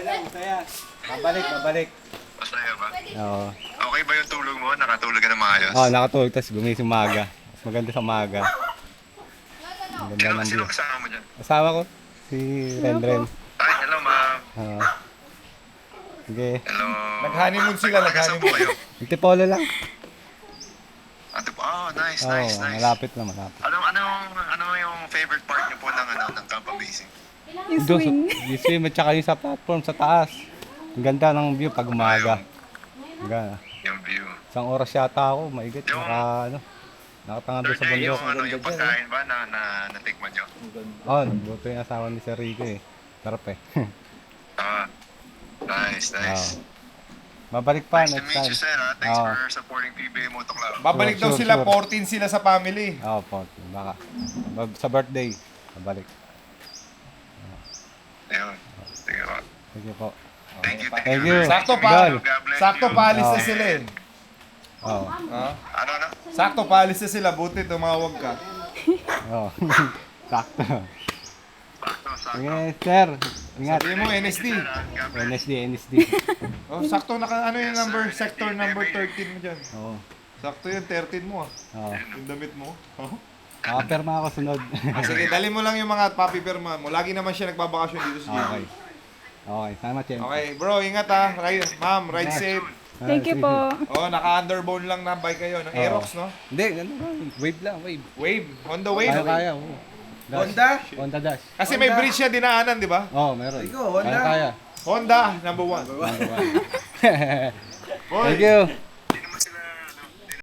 lang, masaya. Babalik. Masaya ba? Oo. Okay ba yung tulog mo? Nakatulog ka na maayos? Oo, nakatulog, tapos gumising umaga. Mas maganda sa umaga. Ang ganda ng Sino view. kasama mo dyan? Asawa ko, si Rendren. Ay, hello ma'am. Oo. Sige. Hello. Nag-honeymoon sila, Nagkasama po kayo? Nagtipolo lang. Nice, Oo, nice. malapit lang, malapit. Ano yung favorite part niyo po ng Camp Amazing? Yung swing. Yung swim at saka yung sa platform, sa taas. Ang ganda ng view pag umaga. Ang ganda. Yung view. Isang oras yata ako, maigit. Nakatanga doon sa Third day, bundok. yung pagkain ba na natikman niyo? Oo, nagluto yung asawa ni Sir Rico eh. Sarap eh. Nice. Oo. Babalik pa Nice to next meet time. you, sir. Thanks Oo. for supporting PBA Moto Club. Babalik daw Sure, sila, sure. 14 sila sa family. Oo po, baka. Sa birthday, babalik. Ayun. Sige po. Sige po. Thank you. Thank you. Sakto God bless paalis you. na sila eh. Oo. Ha? Ano? Sakto paalis na sila, buti tumawag ka. Oo. Sakto. Sakto. Sige, sir. Ingat. Sabihin mo, NSD. God bless. NSD. Oh, sakto ano yung number, sector number 13 mo dyan. Oo. Sakto yung 13 mo ah. Oo. Yung damit mo. Oh. Perma ako sunod. Sige, dali mo lang yung mga papi perma mo. Lagi naman siya nagbabakasyon dito sa gym. Okay. Okay, salamat, Chen. Okay, bro, ingat ha. Ma'am, ride safe. Thank you po. Oh, naka-underbone lang na bike kayo. Ng Aerox, no? Hindi, ano ba? Wave lang, wave. Wave. Honda Wave. Kaya, oo. Dash. Honda? Honda Dash. Kasi may bridge siya dinaanan, di ba? Oo, meron. Ikaw, Honda. Kaya. Honda, number 1. Thank you.